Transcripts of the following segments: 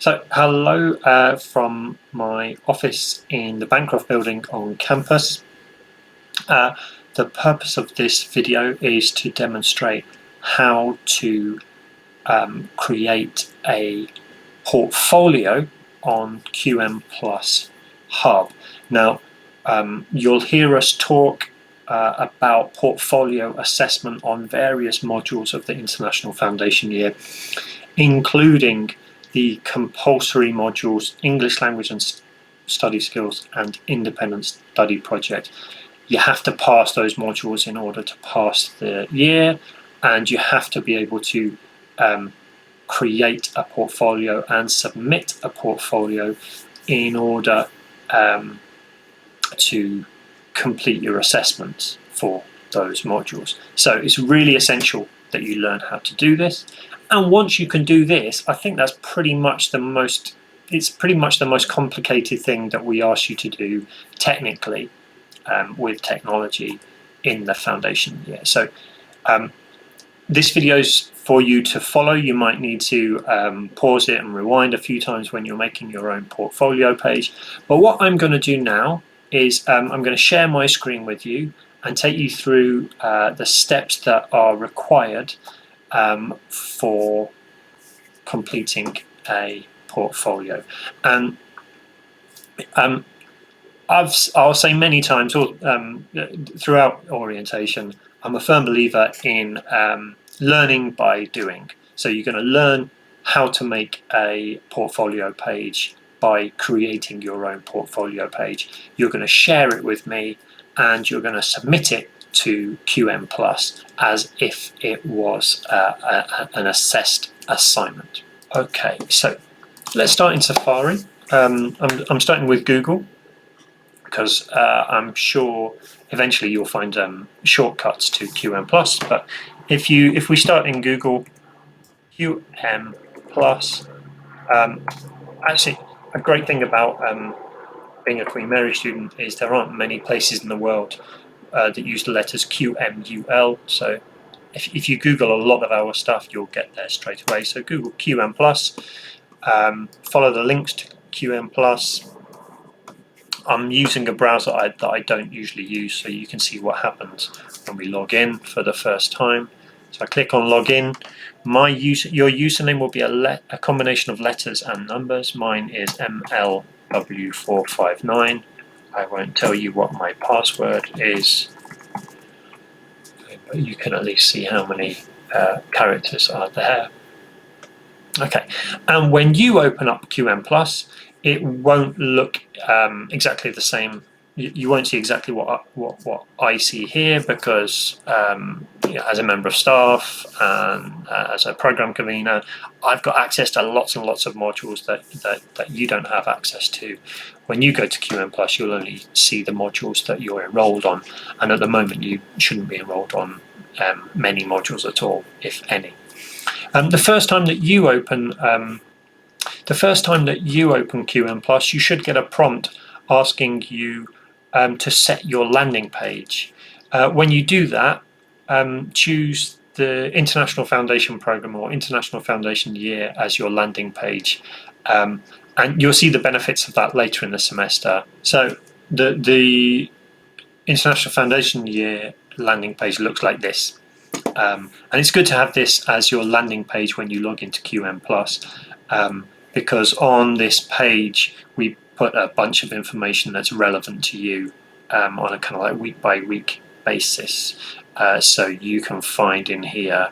So hello from my office in the Bancroft building on campus. The purpose of this video is to demonstrate how to create a portfolio on QMplus Hub. Now, you'll hear us talk about portfolio assessment on various modules of the International Foundation Year, including the compulsory modules English Language and Study Skills and Independent Study Project. You have to pass those modules in order to pass the year, and you have to be able to create a portfolio and submit a portfolio in order to complete your assessments for those modules. So it's really essential that you learn how to do this. And once you can do this, I think that's pretty much the most complicated thing that we ask you to do technically with technology in the foundation year. So this video is for you to follow. You might need to pause it and rewind a few times when you're making your own portfolio page. But what I'm going to do now is I'm going to share my screen with you and take you through the steps that are required for completing a portfolio. And I'll say many times throughout orientation, I'm a firm believer in learning by doing. So you're going to learn how to make a portfolio page by creating your own portfolio page. You're going to share it with me, and you're going to submit it to QMplus as if it was an assessed assignment. Okay, so let's start in Safari. I'm starting with Google because I'm sure eventually you'll find shortcuts to QMplus. But if we start in Google, QMplus, actually a great thing about being a Queen Mary student is there aren't many places in the world that use the letters QMUL. So if you Google a lot of our stuff, you'll get there straight away. So Google QMplus, follow the links to QMplus. I'm using a browser that I don't usually use, so you can see what happens when we log in for the first time. So I click on login. Your username will be a combination of letters and numbers. Mine is MLW459. I won't tell you what my password is, but you can at least see how many characters are there. Okay, and when you open up QMplus, it won't look exactly the same. You won't see exactly what I see here because as a member of staff and as a program convener, I've got access to lots and lots of modules that you don't have access to. When you go to QMplus, you'll only see the modules that you're enrolled on, and at the moment you shouldn't be enrolled on many modules at all, if any. The first time that you open QMplus, you should get a prompt asking you to set your landing page. When you do that, choose the International Foundation Program or International Foundation Year as your landing page, and you'll see the benefits of that later in the semester. So the International Foundation Year landing page looks like this. And it's good to have this as your landing page when you log into QMplus, because on this page we put a bunch of information that's relevant to you on a kind of like week by week basis. So you can find in here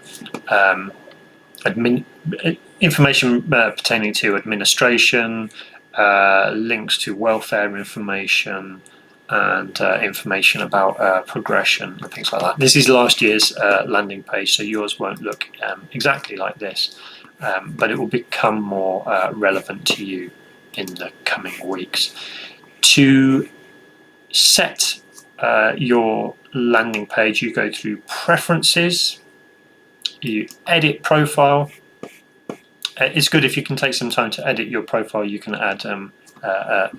information pertaining to administration, links to welfare information, and information about progression and things like that. This is last year's landing page, so yours won't look exactly like this, but it will become more relevant to you in the coming weeks. To set your landing page, you go through Preferences, you edit profile. It's good if you can take some time to edit your profile. You can add an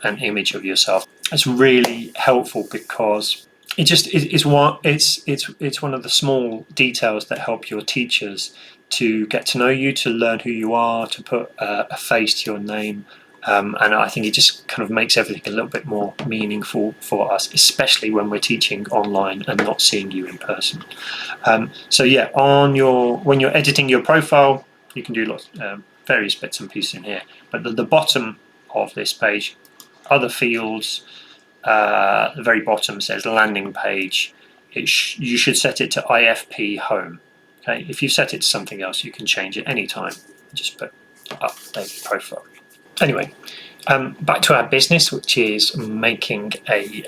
image of yourself. It's really helpful because it's one of the small details that help your teachers to get to know you, to learn who you are, to put a face to your name. And I think it just kind of makes everything a little bit more meaningful for us, especially when we're teaching online and not seeing you in person. So yeah, when you're editing your profile, you can do lots various bits and pieces in here. But at the bottom of this page, other fields, the very bottom says landing page. You should set it to IFP home. Okay, if you set it to something else, you can change it anytime. Just put update profile. Anyway, back to our business, which is making a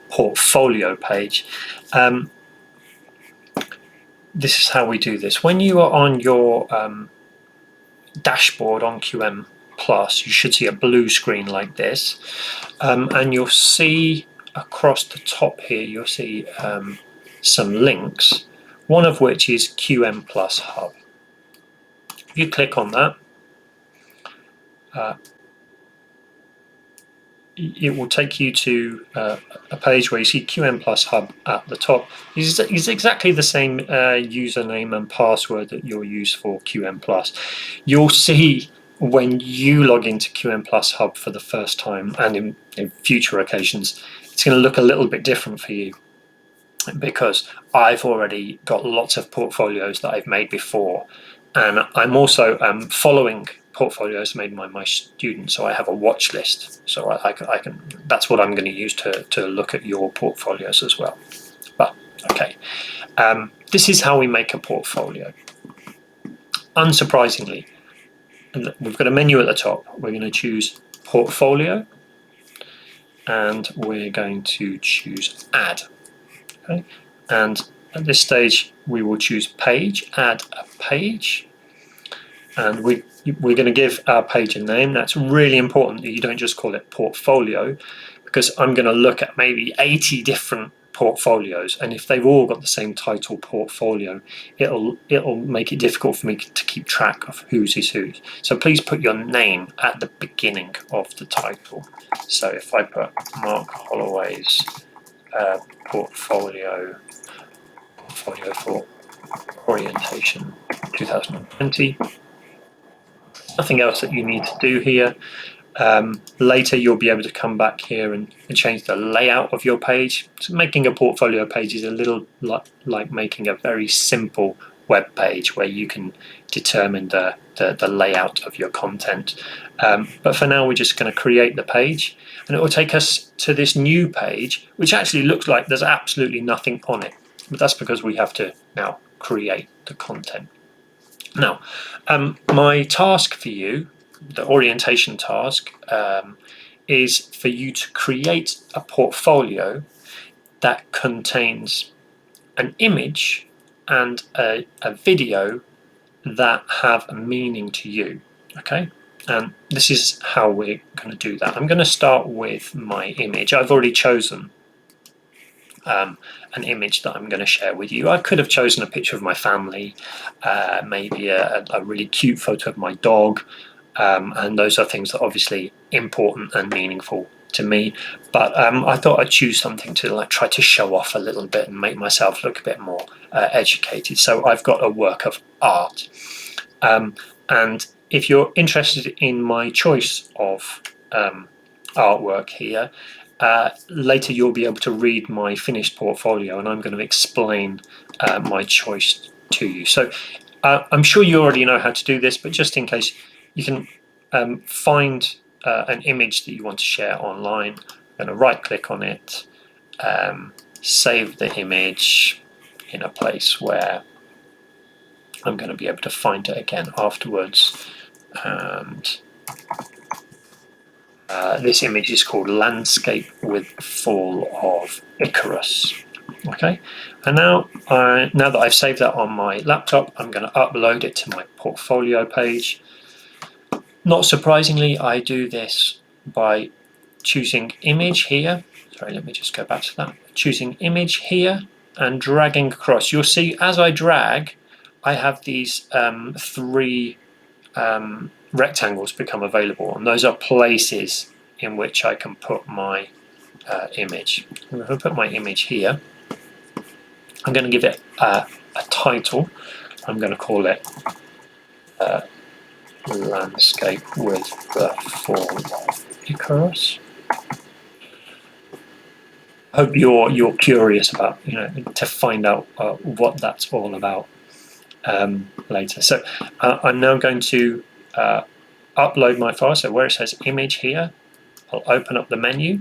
portfolio page. This is how we do this. When you are on your dashboard on QMplus, you should see a blue screen like this, and you'll see across the top here, you'll see some links, one of which is QMplus Hub. If you click on that, it will take you to a page where you see QMplus Hub at the top. It's exactly the same username and password that you'll use for QMplus. You'll see when you log into QMplus Hub for the first time, and in future occasions, it's going to look a little bit different for you, because I've already got lots of portfolios that I've made before, and I'm also following portfolios made by my students, so I have a watch list, so I can that's what I'm going to use to look at your portfolios as well. But okay, this is how we make a portfolio. Unsurprisingly, we've got a menu at the top. We're going to choose portfolio, and we're going to choose add. Okay, and at this stage we will choose page, add a page, and we're going to give our page a name. That's really important that you don't just call it portfolio, because I'm going to look at maybe 80 different portfolios, and if they've all got the same title, portfolio, it'll make it difficult for me to keep track of whose is whose. So please put your name at the beginning of the title. So if I put Mark Holloway's portfolio for orientation 2020. Nothing else that you need to do here. Later you'll be able to come back here and change the layout of your page. So making a portfolio page is a little like making a very simple web page where you can determine the layout of your content. But for now we're just going to create the page, and it will take us to this new page, which actually looks like there's absolutely nothing on it, but that's because we have to now create the content. Now, my task for you, the orientation task, is for you to create a portfolio that contains an image and a video that have a meaning to you. Okay, and this is how we're going to do that. I'm going to start with my image. I've already chosen an image that I'm going to share with you. I could have chosen a picture of my family, maybe a really cute photo of my dog, and those are things that are obviously important and meaningful to me, but I thought I'd choose something to try to show off a little bit and make myself look a bit more educated. So I've got a work of art, and if you're interested in my choice of artwork here, later you'll be able to read my finished portfolio, and I'm going to explain my choice to you. So I'm sure you already know how to do this, but just in case, you can find an image that you want to share online. I'm going to right click on it, save the image in a place where I'm going to be able to find it again afterwards. And this image is called Landscape with Fall of Icarus. Okay, and now that I've saved that on my laptop, I'm going to upload it to my portfolio page. Not surprisingly, I do this by choosing image here. Sorry, let me just go back to that. Choosing image here and dragging across. You'll see as I drag, I have these three rectangles become available, and those are places in which I can put my image. I'm going to put my image here. I'm going to give it a title. I'm going to call it landscape with the fall of Icarus. I hope you're curious about, to find out what that's all about later. So I'm now going to upload my file. So where it says image here, I'll open up the menu.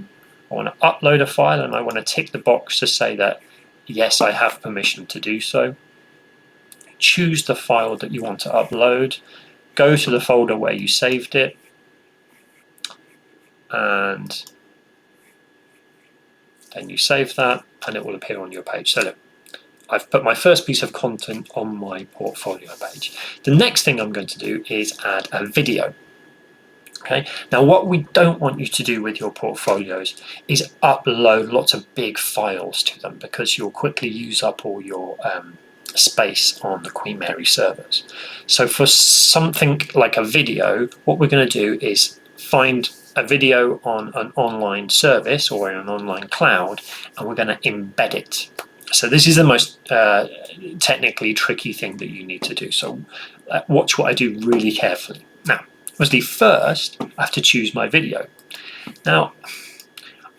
I want to upload a file, and I want to tick the box to say that yes, I have permission to do so. Choose the file that you want to upload. Go to the folder where you saved it, and then you save that, and it will appear on your page. So look, I've put my first piece of content on my portfolio page. The next thing I'm going to do is add a video. Okay. Now, what we don't want you to do with your portfolios is upload lots of big files to them, because you'll quickly use up all your space on the Queen Mary servers. So for something like a video, what we're going to do is find a video on an online service or in an online cloud, and we're going to embed it. So this is the most technically tricky thing that you need to do. So watch what I do really carefully. Now, obviously, first I have to choose my video. Now,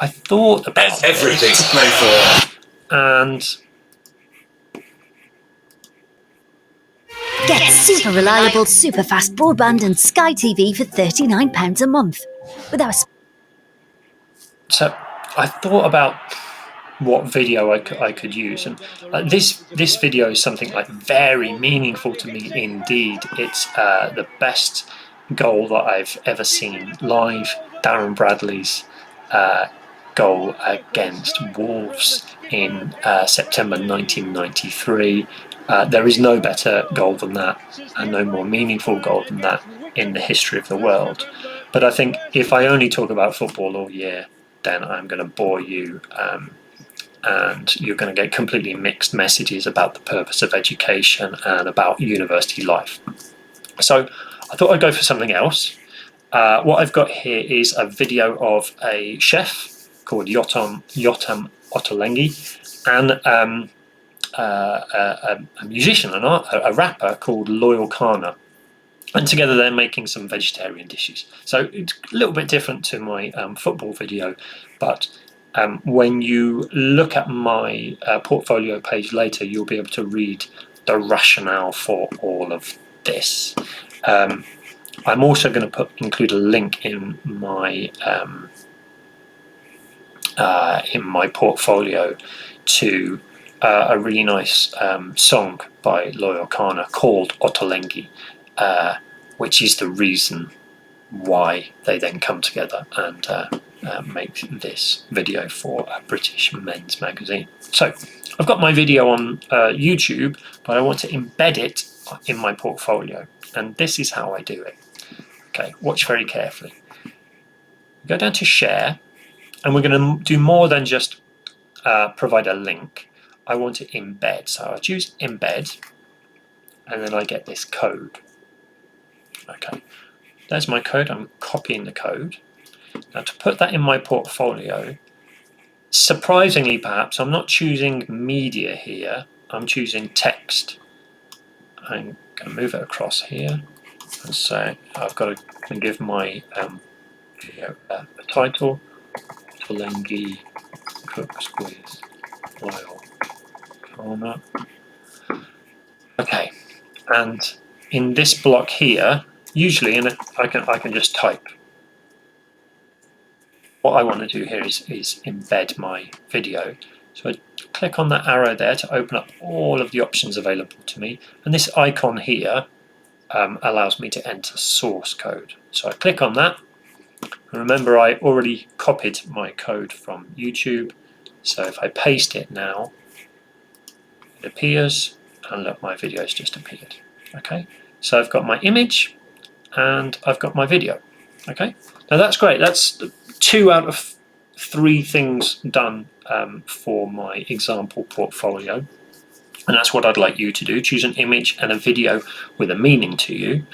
I thought about everything this, to play for, and get super reliable, super fast broadband and Sky TV for £39 a month. With our so I thought about what video I could use, and this video is something like very meaningful to me indeed. It's the best goal that I've ever seen live. Darren Bradley's goal against Wolves in September 1993. There is no better goal than that, and no more meaningful goal than that in the history of the world. But I think if I only talk about football all year, then I'm going to bore you, and you're going to get completely mixed messages about the purpose of education and about university life. So I thought I'd go for something else. What I've got here is a video of a chef called Yotam Ottolenghi, and a musician, a rapper called Loyal Kana. And together they're making some vegetarian dishes. So it's a little bit different to my football video, but when you look at my portfolio page later, you'll be able to read the rationale for all of this. I'm also going to include a link in my portfolio to a really nice song by Loyal Kana called Ottolenghi, which is the reason why they then come together and make this video for a British men's magazine. So I've got my video on YouTube, but I want to embed it in my portfolio, and this is how I do it. Okay, watch very carefully. Go down to share, and we're going to do more than just provide a link. I want to embed, so I choose embed, and then I get this code. Okay, there's my code. I'm copying the code. Now, to put that in my portfolio, surprisingly perhaps, I'm not choosing media here, I'm choosing text. I'm going to move it across here and say I've got to give my video a title: Ottolenghi cooks with Loyal Kana. Okay, and in this block here, usually I can just type. What I want to do here is embed my video. So I click on that arrow there to open up all of the options available to me, and this icon here allows me to enter source code. So I click on that, and remember I already copied my code from YouTube, so if I paste it now, it appears, and look, my video's just appeared. Okay, so I've got my image and I've got my video. Okay, now that's great. That's 2 out of 3 things done for my example portfolio, and that's what I'd like you to do. Choose an image and a video with a meaning to you.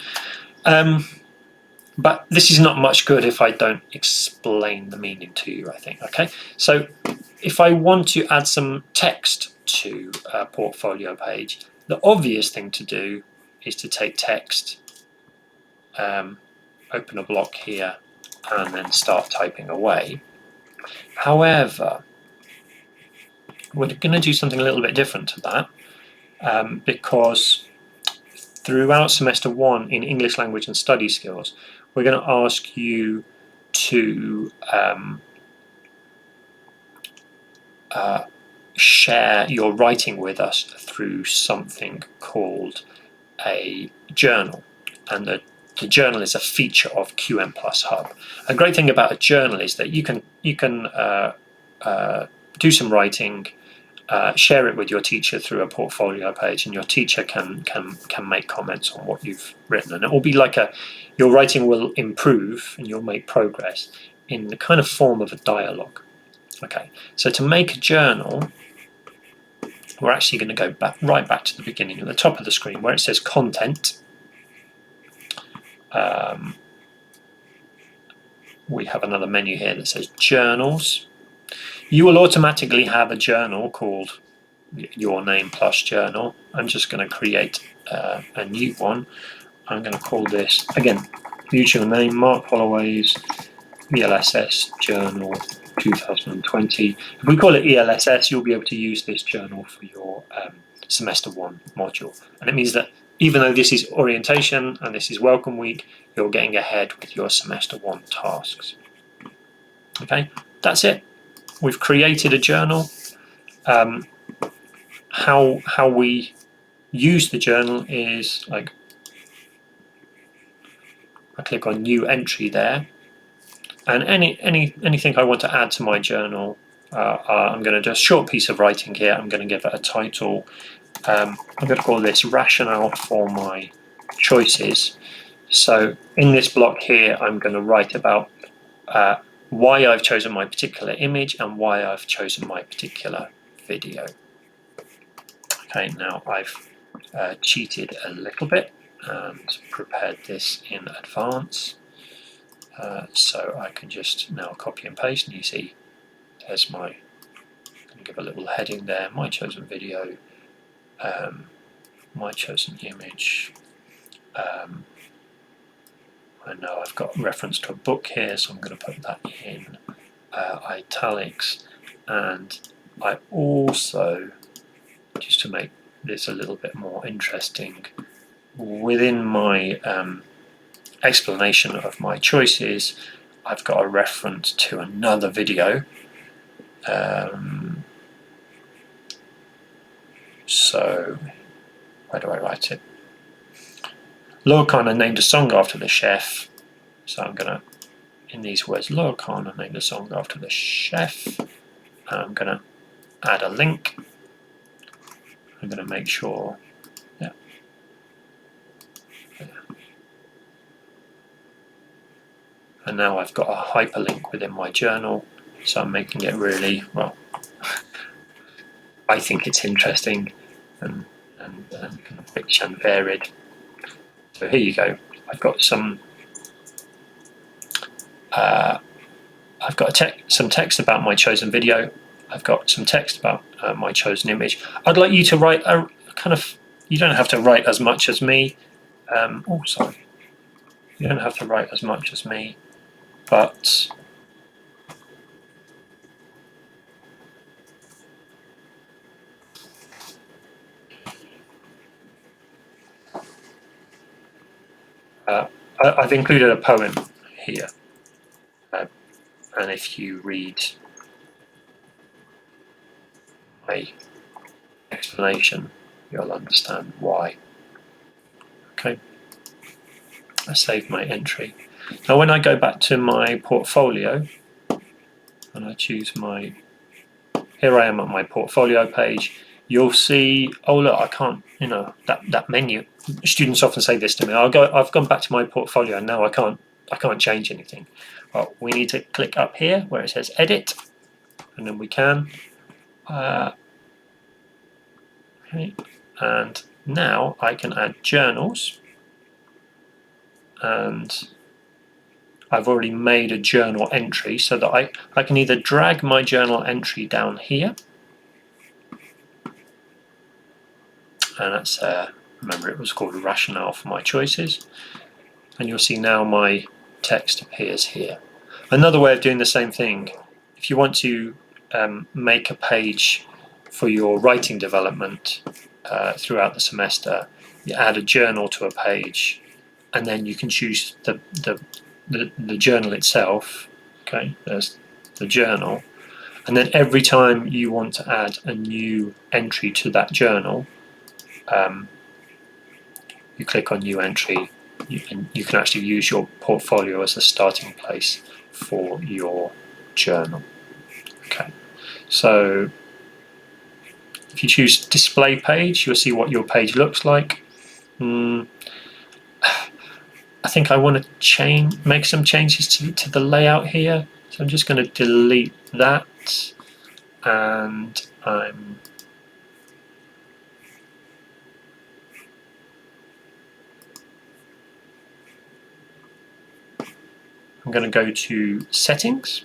But this is not much good if I don't explain the meaning to you, I think. Okay, so if I want to add some text to a portfolio page, The obvious thing to do is to take text, open a block here, and then start typing away. However, we're going to do something a little bit different to that, because throughout semester 1 in English language and study skills, we're going to ask you to share your writing with us through something called a journal, and the journal is a feature of QMplus Hub. A great thing about a journal is that you can do some writing, share it with your teacher through a portfolio page, and your teacher can make comments on what you've written, and it will be like your writing will improve and you'll make progress in the kind of form of a dialogue. Okay, so to make a journal, we're actually going to go right back to the beginning at the top of the screen where it says content. We have another menu here that says journals. You will automatically have a journal called your name plus journal. I'm just going to create a new one. I'm going to call this, again, use your name, Mark Holloway's ELSS Journal 2020. If we call it ELSS, you'll be able to use this journal for your semester 1 module. And it means that even though this is orientation and this is welcome week, you're getting ahead with your semester 1 tasks. Okay, that's it. We've created a journal. How we use the journal is like, I click on new entry there, and anything I want to add to my journal, I'm going to do a short piece of writing here. I'm going to give it a title. I'm going to call this rationale for my choices. So in this block here, I'm going to write about why I've chosen my particular image and why I've chosen my particular video. Okay, now I've cheated a little bit and prepared this in advance. So I can just now copy and paste, and you see there's my, I'm going to give a little heading there, my chosen video, my chosen image. I know I've got reference to a book here, so I'm going to put that in italics, and I also, just to make this a little bit more interesting, within my explanation of my choices, I've got a reference to another video. So where do I write it? Lord Kana named a song after the chef, so I'm gonna, in these words, Lord Kana named a song after the chef, and I'm gonna add a link. I'm gonna make sure, yeah. And now I've got a hyperlink within my journal, so I'm making it really, well, I think it's interesting and rich and varied. So here you go. I've got some some text about my chosen video. I've got some text about my chosen image. I'd like you to write a kind of, you don't have to write as much as me. Oh, sorry. You don't have to write as much as me, but I've included a poem here, and if you read my explanation, you'll understand why. Okay, I saved my entry. Now when I go back to my portfolio and I choose my, here I am at my portfolio page, you'll see, oh look, I can't, you know, that menu. Students often say this to me, I've gone back to my portfolio and now I can't change anything. Well, we need to click up here where it says edit, and then we can. Okay, and now I can add journals, and I've already made a journal entry so that I can either drag my journal entry down here, and that's remember it was called rationale for my choices, and you'll see now my text appears here. Another way of doing the same thing, if you want to make a page for your writing development throughout the semester, you add a journal to a page, and then you can choose the journal itself. Okay, there's the journal, and then every time you want to add a new entry to that journal, you click on new entry. You can actually use your portfolio as a starting place for your journal. Okay, so if you choose display page, you'll see what your page looks like. I think I want to make some changes to the layout here, so I'm just going to delete that, and I'm going to go to settings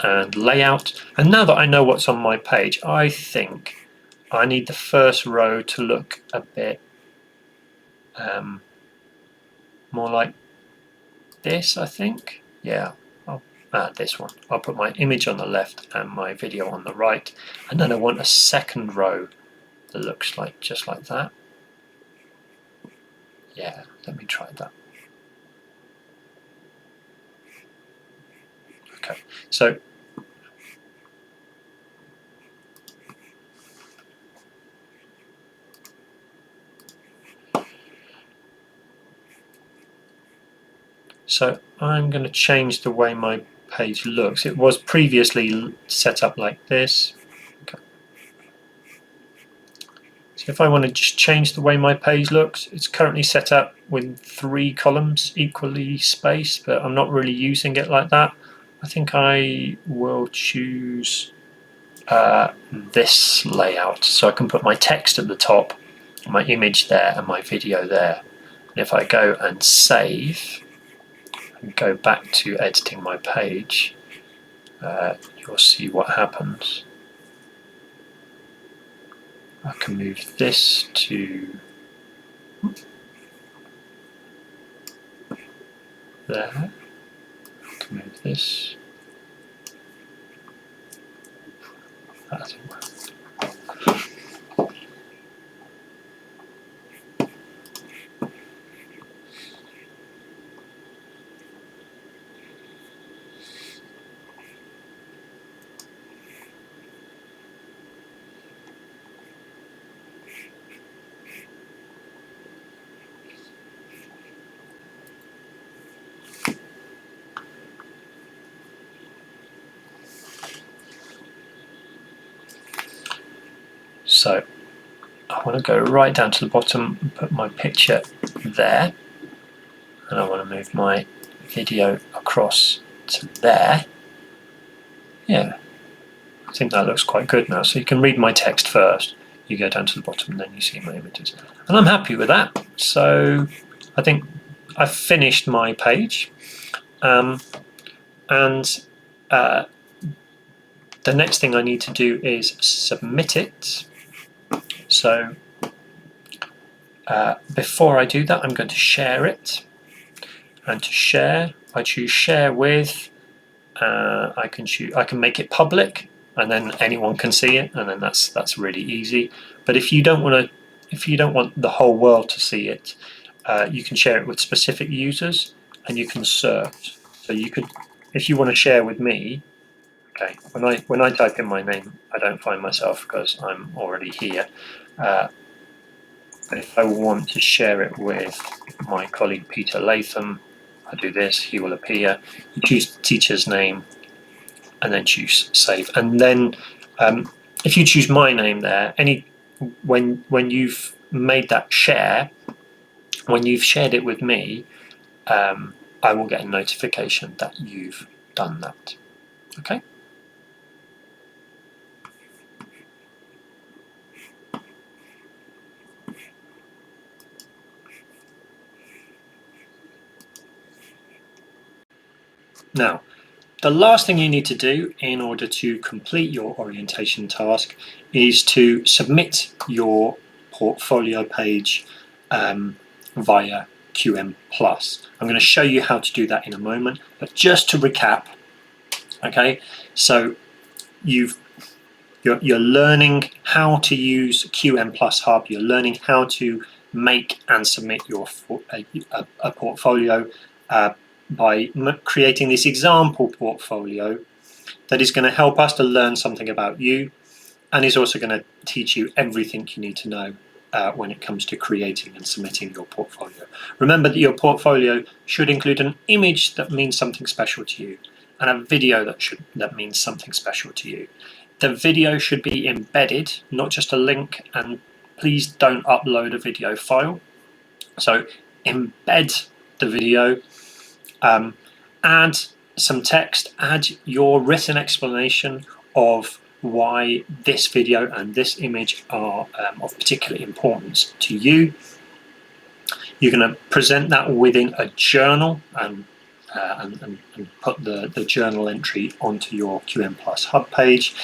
and layout, and now that I know what's on my page, I think I need the first row to look a bit more like this, I think. Yeah, this one. I'll put my image on the left and my video on the right, and then I want a second row that looks like just like that. Yeah, let me try that. Okay, so I'm going to change the way my page looks. It was previously set up like this. Okay. So if I want to just change the way my page looks, it's currently set up with 3 columns equally spaced, but I'm not really using it like that. I think I will choose this layout, so I can put my text at the top, my image there, and my video there. And if I go and save and go back to editing my page, you'll see what happens. I can move this to there. I can move this. That doesn't work. So I want to go right down to the bottom and put my picture there, and I want to move my video across to there. Yeah, I think that looks quite good now. So you can read my text first, you go down to the bottom, and then you see my images. And I'm happy with that. So I think I've finished my page. And the next thing I need to do is submit it. So before I do that, I'm going to share it. And to share, I choose share with. I can make it public, and then anyone can see it, and then that's really easy. But if you don't want the whole world to see it, you can share it with specific users, and you can search. So you could, if you want to share with me. Okay, when I type in my name, I don't find myself because I'm already here. But if I want to share it with my colleague Peter Latham, I do this, he will appear. You choose the teacher's name and then choose save. And then if you choose my name there, when you've made that share, when you've shared it with me, I will get a notification that you've done that. Okay. Now, the last thing you need to do in order to complete your orientation task is to submit your portfolio page via QMplus. I'm going to show you how to do that in a moment, but just to recap, okay, so you're learning how to use QMplus Hub, you're learning how to make and submit your a portfolio by creating this example portfolio that is going to help us to learn something about you, and is also going to teach you everything you need to know when it comes to creating and submitting your portfolio. Remember that your portfolio should include an image that means something special to you, and a video that means something special to you. The video should be embedded, not just a link, and please don't upload a video file. So embed the video, add some text, add your written explanation of why this video and this image are of particular importance to you. You're going to present that within a journal and put the journal entry onto your QMplus Hub page.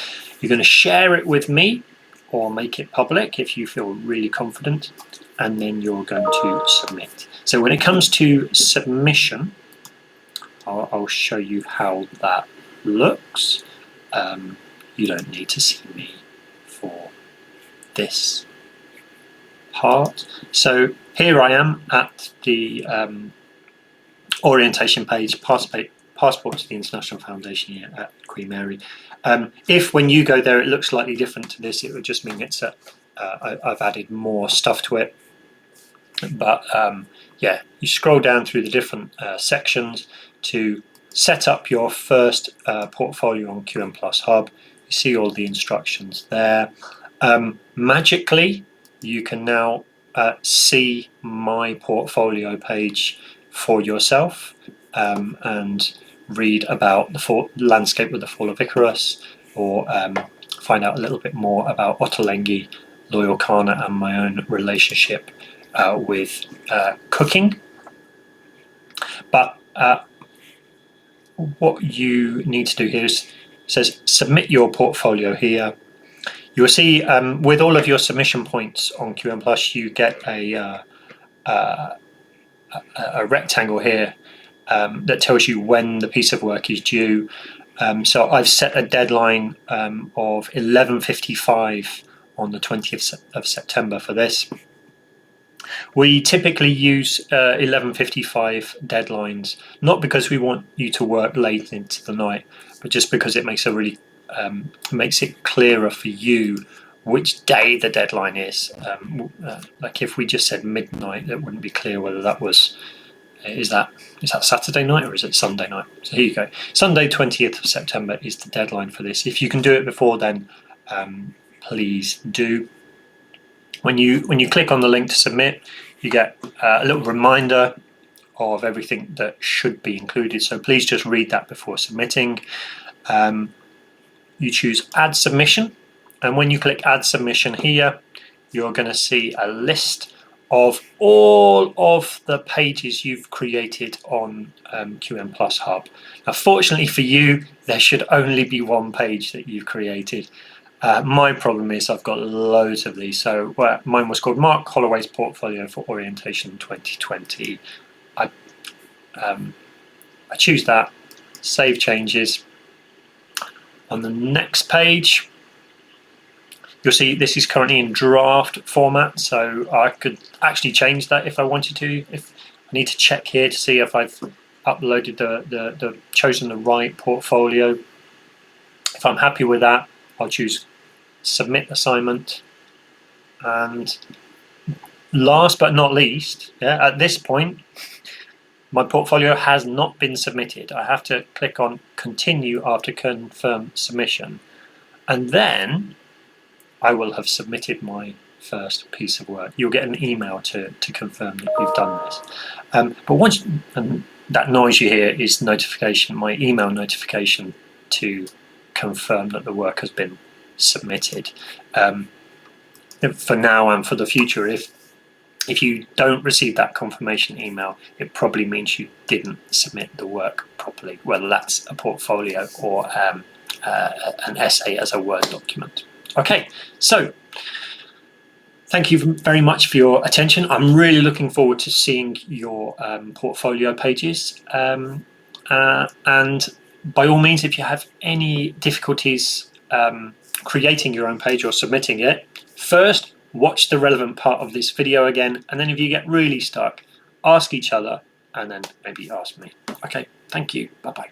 You're going to share it with me or make it public if you feel really confident, and then you're going to submit. So when it comes to submission, I'll show you how that looks. You don't need to see me for this part. So here I am at the orientation page, Passport to the International Foundation here at Queen Mary. If when you go there it looks slightly different to this, it would just mean it's I've added more stuff to it. But yeah, you scroll down through the different sections to set up your first portfolio on QMplus Hub. You see all the instructions there. Magically, you can now see my portfolio page for yourself and read about the landscape with the Fall of Icarus, or find out a little bit more about Ottolenghi, Loyal Kana, and my own relationship with cooking. But what you need to do here is, it says submit your portfolio here. You will see with all of your submission points on QMplus, you get a rectangle here that tells you when the piece of work is due. So I've set a deadline of 11:55 on the 20th of September for this. We typically use 11:55 deadlines, not because we want you to work late into the night, but just because it makes makes it clearer for you which day the deadline is. Like if we just said midnight, it wouldn't be clear whether that was is that Saturday night or is it Sunday night. So here you go. Sunday 20th of September is the deadline for this. If you can do it before then, please do. When you click on the link to submit, you get a little reminder of everything that should be included. So please just read that before submitting. You choose Add Submission, and when you click Add Submission here, you're going to see a list of all of the pages you've created on QMplus Hub. Now, fortunately for you, there should only be one page that you've created. My problem is I've got loads of these. So mine was called Mark Holloway's Portfolio for Orientation 2020. I choose that, save changes. On the next page, you'll see this is currently in draft format, so I could actually change that if I wanted to. If I need to check here to see if I've uploaded chosen the right portfolio. If I'm happy with that, I'll choose Submit Assignment. And last but not least, at this point, my portfolio has not been submitted. I have to click on Continue after Confirm Submission, and then I will have submitted my first piece of work. You'll get an email to confirm that you've done this. But once that noise you hear is notification, my email notification to confirm that the work has been submitted. For now and for the future, if If you don't receive that confirmation email, it probably means you didn't submit the work properly, whether that's a portfolio or an essay as a Word document. Okay, so thank you very much for your attention. I'm really looking forward to seeing your portfolio pages. And by all means, if you have any difficulties creating your own page or submitting it, first watch the relevant part of this video again, and then if you get really stuck, ask each other and then maybe ask me. Okay, thank you. Bye-bye.